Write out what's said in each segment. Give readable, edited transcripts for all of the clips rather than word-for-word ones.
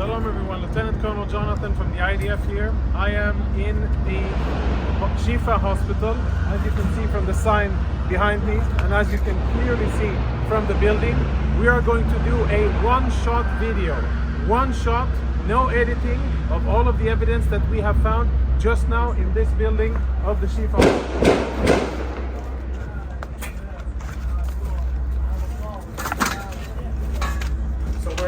Shalom everyone, Lieutenant Colonel Jonathan from the IDF here. I am in the Al-Shifa hospital, as you can see from the sign behind me, and as you can clearly see from the building. We are going to do a one-shot video. One shot, no editing, of all of the evidence that we have found just now in this building of the Shifa hospital.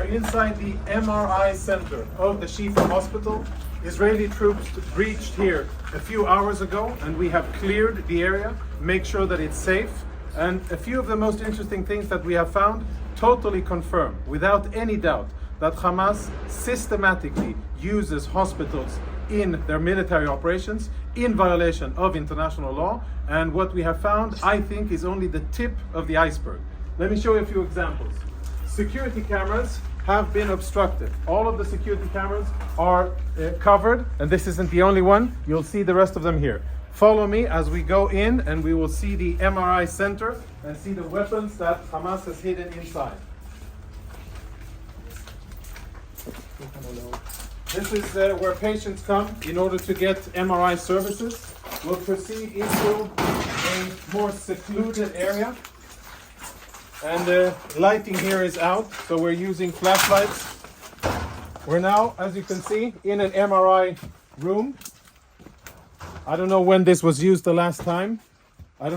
Inside the MRI center of the Shifa hospital. Israeli troops breached here a few hours ago, and we have cleared the area, make sure that it's safe. And a few of the most interesting things that we have found totally confirm, without any doubt, that Hamas systematically uses hospitals in their military operations in violation of international law. And what we have found, I think, is only the tip of the iceberg. Let me show you a few examples. Security cameras have been obstructed. All of the security cameras are covered, and this isn't the only one. You'll see the rest of them here. Follow me as we go in, and we will see the MRI center and see the weapons that Hamas has hidden inside. This is where patients come in order to get MRI services. We'll proceed into a more secluded area. And the lighting here is out, so we're using flashlights. We're now, as you can see, in an MRI room. I don't know when this was used the last time. But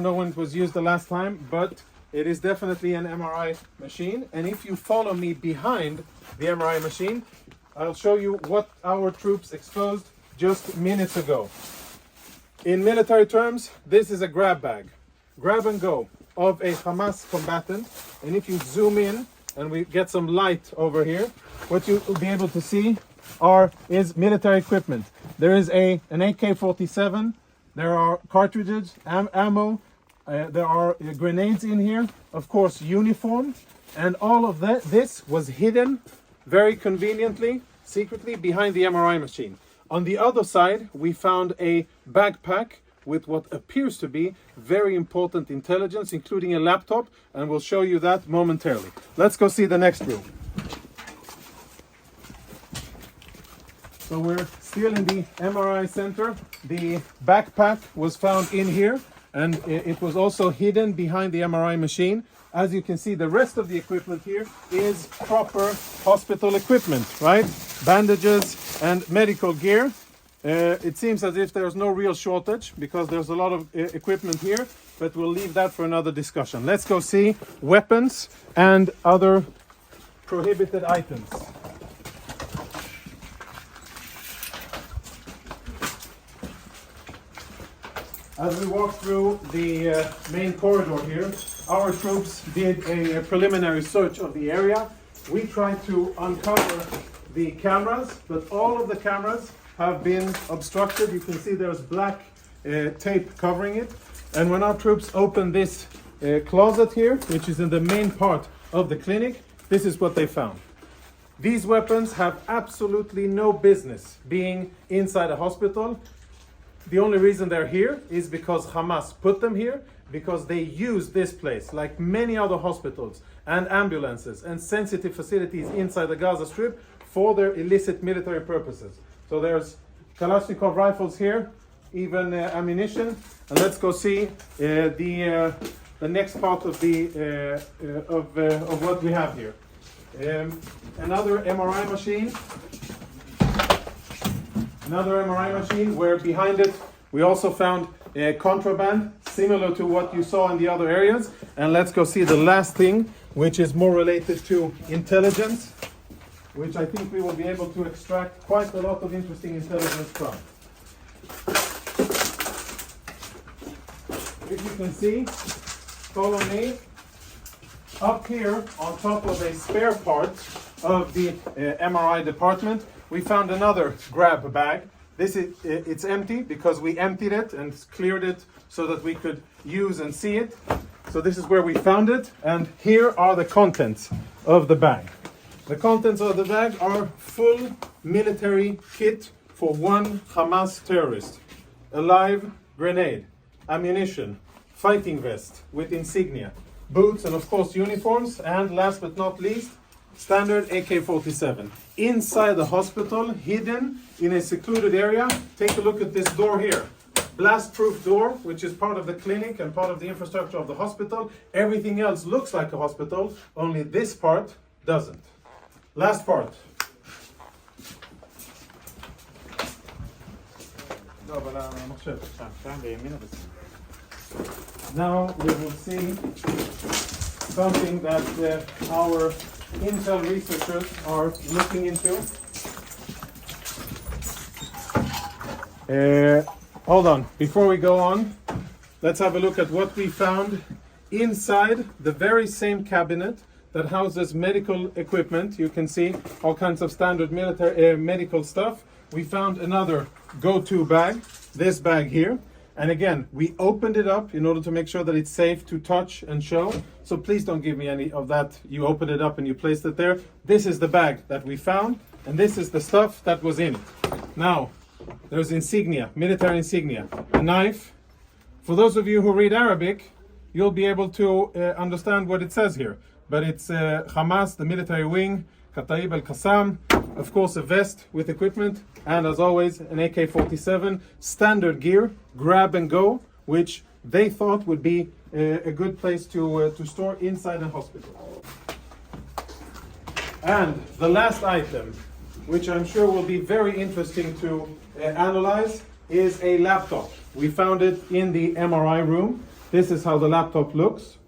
it is definitely an MRI machine. And if you follow me behind the MRI machine, I'll show you what our troops exposed just minutes ago. In military terms, this is a grab bag. Grab and go of a Hamas combatant. And if you zoom in and we get some light over here, what you will be able to see is military equipment. There is an AK-47, there are cartridges, ammo, there are grenades in here, of course uniform, and all of this was hidden very conveniently, secretly behind the MRI machine. On the other side, we found a backpack with what appears to be very important intelligence, including a laptop, and we'll show you that momentarily. Let's go see the next room. So we're still in the MRI center. The backpack was found in here, and it was also hidden behind the MRI machine. As you can see, the rest of the equipment here is proper hospital equipment, right? Bandages and medical gear. It seems as if there's no real shortage because there's a lot of equipment here, but we'll leave that for another discussion. Let's go see weapons and other prohibited items. As we walk through the main corridor here, our troops did a preliminary search of the area. We tried to uncover the cameras, but all of the cameras have been obstructed. You can see there's black tape covering it. And when our troops opened this closet here, which is in the main part of the clinic, this is what they found. These weapons have absolutely no business being inside a hospital. The only reason they're here is because Hamas put them here, because they use this place, like many other hospitals and ambulances and sensitive facilities inside the Gaza Strip, for their illicit military purposes. So there's Kalashnikov rifles here, even ammunition. And let's go see the next part of the of what we have here. Another MRI machine. Another MRI machine where behind it we also found contraband, similar to what you saw in the other areas. And let's go see the last thing, which is more related to intelligence, which I think we will be able to extract quite a lot of interesting intelligence from. If you can see, follow me, up here on top of a spare part of the MRI department, we found another grab bag. It's empty because we emptied it and cleared it so that we could use and see it. So this is where we found it, and here are the contents of the bag. The contents of the bag are full military kit for one Hamas terrorist. A live grenade, ammunition, fighting vest with insignia, boots, and of course uniforms, and last but not least, standard AK-47. Inside the hospital, hidden in a secluded area. Take a look at this door here. Blast-proof door, which is part of the clinic and part of the infrastructure of the hospital. Everything else looks like a hospital, only this part doesn't. Last part. Now we will see something that our Intel researchers are looking into. Hold on, before we go on, let's have a look at what we found inside the very same cabinet that houses medical equipment. You can see all kinds of standard military medical stuff. We found another go-to bag, this bag here. And again, we opened it up in order to make sure that it's safe to touch and show. So please don't give me any of that. You opened it up and you placed it there. This is the bag that we found, and this is the stuff that was in it. Now, there's insignia, military insignia, a knife. For those of you who read Arabic, you'll be able to understand what it says here. But it's Hamas, the military wing, Kataib al-Qassam, of course a vest with equipment, and as always an AK-47 standard gear, grab and go, which they thought would be a good place to store inside a hospital. And the last item, which I'm sure will be very interesting to analyze, is a laptop. We found it in the MRI room. This is how the laptop looks.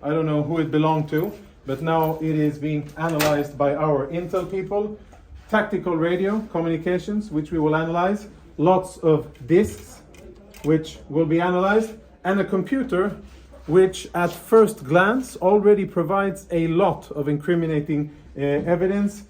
I don't know who it belonged to, but now it is being analyzed by our Intel people. Tactical radio communications, which we will analyze. Lots of disks, which will be analyzed. And a computer, which at first glance already provides a lot of incriminating evidence.